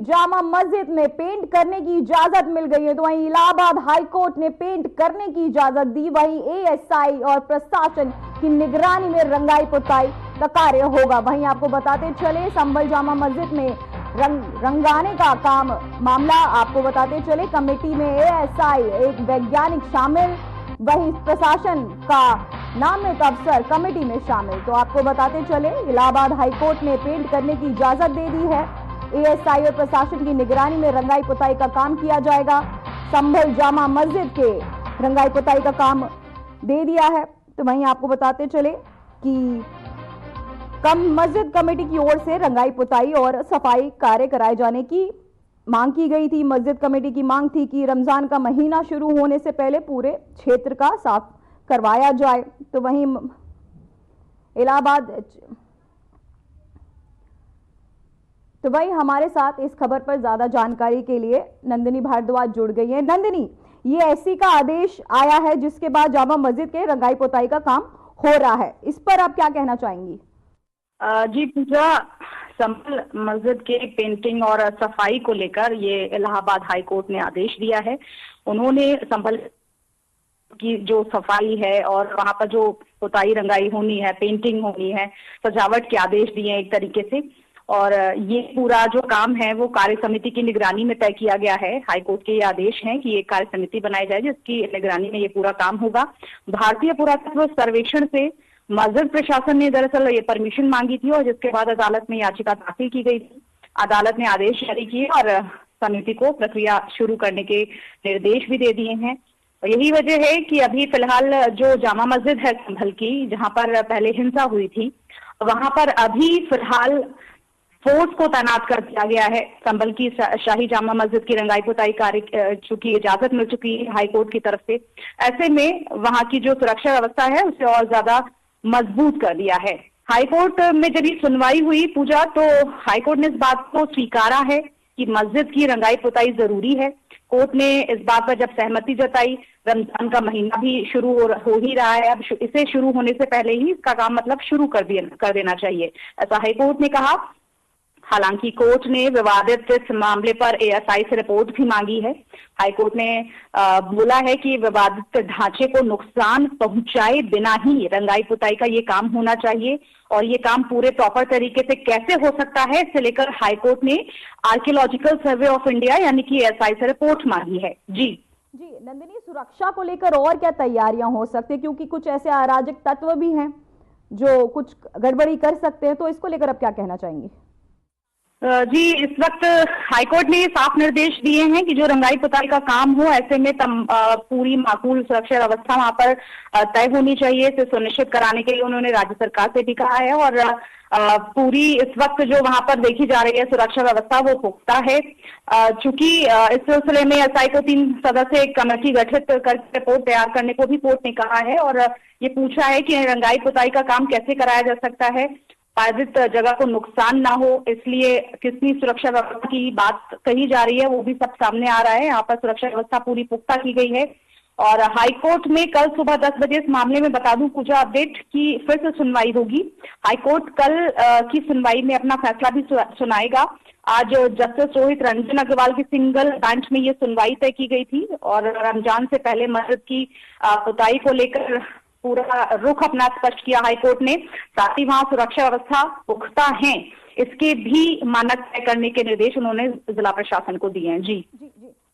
जामा मस्जिद में पेंट करने की इजाजत मिल गई है, तो वहीं इलाहाबाद हाईकोर्ट ने पेंट करने की इजाजत दी। वहीं एएसआई और प्रशासन की निगरानी में रंगाई पुताई का कार्य होगा। वहीं आपको बताते चले संभल जामा मस्जिद में रंगाने का काम मामला आपको बताते चले, कमेटी में एएसआई एक वैज्ञानिक शामिल, वहीं प्रशासन का नामित अफसर कमेटी में शामिल। तो आपको बताते चले इलाहाबाद हाईकोर्ट ने पेंट करने की इजाजत दे दी है। एएसआई और प्रशासन की निगरानी में रंगाई पुताई का काम किया जाएगा। संभल जामा मस्जिद के रंगाई पुताई का काम दे दिया है। तो वहीं आपको बताते चले कि मस्जिद कमेटी की ओर से रंगाई पुताई और सफाई कार्य कराए जाने की मांग की गई थी। मस्जिद कमेटी की मांग थी कि रमजान का महीना शुरू होने से पहले पूरे क्षेत्र का साफ करवाया जाए। तो वहीं हमारे साथ इस खबर पर ज्यादा जानकारी के लिए नंदिनी भारद्वाज जुड़ गई है। नंदिनी, ये एससी का आदेश आया है जिसके बाद जामा मस्जिद के रंगाई पुताई का काम हो रहा है, इस पर आप क्या कहना चाहेंगी? जी पूजा, संभल मस्जिद के पेंटिंग और सफाई को लेकर ये इलाहाबाद हाई कोर्ट ने आदेश दिया है। उन्होंने संभल की जो सफाई है और वहां पर जो पुताई रंगाई होनी है, पेंटिंग होनी है, सजावट के आदेश दिए एक तरीके से। और ये पूरा जो काम है वो कार्य समिति की निगरानी में तय किया गया है। हाईकोर्ट के ये आदेश हैं कि एक कार्य समिति बनाई जाए जिसकी निगरानी में ये पूरा काम होगा। भारतीय पुरातत्व सर्वेक्षण से मस्जिद प्रशासन ने दरअसल ये परमिशन मांगी थी और जिसके बाद अदालत में याचिका दाखिल की गई थी। अदालत ने आदेश जारी किए और समिति को प्रक्रिया शुरू करने के निर्देश भी दे दिए हैं। यही वजह है कि अभी फिलहाल जो जामा मस्जिद है संभल की, जहां पर पहले हिंसा हुई थी, वहां पर अभी फिलहाल फोर्स को तैनात कर दिया गया है। संभल की शाही जामा मस्जिद की रंगाई पुताई कार्य चूंकि इजाजत मिल चुकी है हाईकोर्ट की तरफ से, ऐसे में वहां की जो सुरक्षा व्यवस्था है उसे और ज्यादा मजबूत कर दिया है। हाईकोर्ट में जब ये सुनवाई हुई पूजा, तो हाईकोर्ट ने इस बात को स्वीकारा है कि मस्जिद की रंगाई पुताई जरूरी है। कोर्ट ने इस बात पर जब सहमति जताई, रमजान का महीना भी शुरू हो ही रहा है, अब इसे शुरू होने से पहले ही इसका काम मतलब शुरू कर देना चाहिए, ऐसा हाईकोर्ट ने कहा। हालांकि कोर्ट ने विवादित इस मामले पर एएसआई से रिपोर्ट भी मांगी है। हाईकोर्ट ने बोला है कि विवादित ढांचे को नुकसान पहुंचाए बिना ही रंगाई पुताई का ये काम होना चाहिए और ये काम पूरे प्रॉपर तरीके से कैसे हो सकता है, इससे लेकर हाईकोर्ट ने आर्कियोलॉजिकल सर्वे ऑफ इंडिया यानी कि एएसआई से रिपोर्ट मांगी है। जी नंदिनी, सुरक्षा को लेकर और क्या तैयारियां हो सकती है, क्योंकि कुछ ऐसे अराजक तत्व भी हैं जो कुछ गड़बड़ी कर सकते हैं, तो इसको लेकर आप क्या कहना चाहेंगी? जी, इस वक्त हाईकोर्ट ने साफ निर्देश दिए हैं कि जो रंगाई पुताई का काम हो, ऐसे में पूरी माकूल सुरक्षा व्यवस्था वहां पर तय होनी चाहिए। इसे सुनिश्चित कराने के लिए उन्होंने राज्य सरकार से भी कहा है और पूरी इस वक्त जो वहां पर देखी जा रही है सुरक्षा व्यवस्था वो पुख्ता है। चूंकि इस सिलसिले में एसआई को 3 सदस्य कमेटी गठित कर रिपोर्ट तैयार करने को भी कोर्ट ने कहा है और ये पूछा है कि रंगाई पुताई का काम कैसे कराया जा सकता है, बाधित जगह को नुकसान ना हो, इसलिए कितनी सुरक्षा व्यवस्था की बात कही जा रही है वो भी सब सामने आ रहा है। यहाँ पर सुरक्षा व्यवस्था पूरी पुख्ता की गई है और हाईकोर्ट में कल सुबह 10 बजे इस मामले में बता दूं पूजा अपडेट की फिर से सुनवाई होगी। हाईकोर्ट कल की सुनवाई में अपना फैसला भी सुनाएगा। आज जस्टिस रोहित रंजन अग्रवाल की सिंगल बेंच में ये सुनवाई तय की गई थी और रमजान से पहले मस्जिद की पुताई को लेकर पूरा रुख अपना स्पष्ट किया हाईकोर्ट ने। साथ ही वहां सुरक्षा व्यवस्था पुख्ता है, इसके भी मानक तय करने के निर्देश उन्होंने जिला प्रशासन को दिए हैं। जी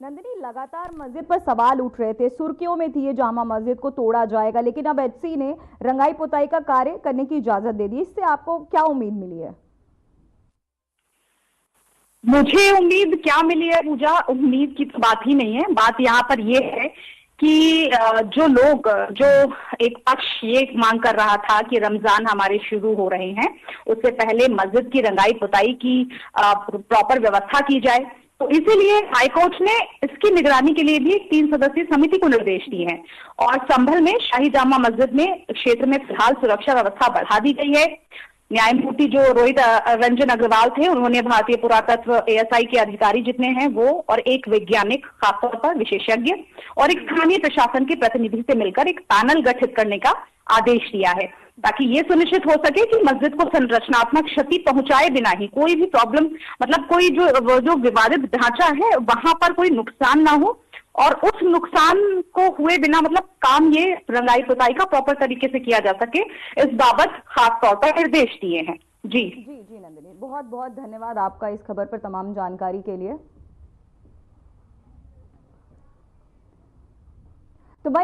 नंदिनी, लगातार मस्जिद पर सवाल उठ रहे थे, सुर्खियों में थी ये जामा मस्जिद को तोड़ा जाएगा, लेकिन अब एचसी ने रंगाई पुताई का कार्य करने की इजाजत दे दी। इससे आपको क्या उम्मीद मिली है? मुझे उम्मीद क्या मिली है पूजा, उम्मीद की तो बात ही नहीं है। बात यहाँ पर ये है कि जो एक पक्ष ये मांग कर रहा था कि रमजान हमारे शुरू हो रहे हैं, उससे पहले मस्जिद की रंगाई पुताई की प्रॉपर व्यवस्था की जाए, तो इसीलिए हाईकोर्ट ने इसकी निगरानी के लिए भी 3 सदस्यीय समिति को निर्देश दिए हैं और संभल में शाही जामा मस्जिद में क्षेत्र में फिलहाल सुरक्षा व्यवस्था बढ़ा दी गई है। न्यायमूर्ति जो रोहित रंजन अग्रवाल थे, उन्होंने भारतीय पुरातत्व एएसआई के अधिकारी जितने हैं वो और एक वैज्ञानिक, खासतौर पर विशेषज्ञ और एक स्थानीय प्रशासन के प्रतिनिधि से मिलकर एक पैनल गठित करने का आदेश दिया है। ताकि ये सुनिश्चित हो सके कि मस्जिद को संरचनात्मक क्षति पहुंचाए बिना ही कोई भी प्रॉब्लम, मतलब कोई जो विवादित ढांचा है वहां पर कोई नुकसान ना हो, और उस नुकसान को हुए बिना मतलब काम ये रंगाई पुताई का प्रॉपर तरीके से किया जा सके, इस बाबत खास तौर पर निर्देश दिए हैं। जी जी जी नंदिनी, बहुत बहुत धन्यवाद आपका इस खबर पर तमाम जानकारी के लिए।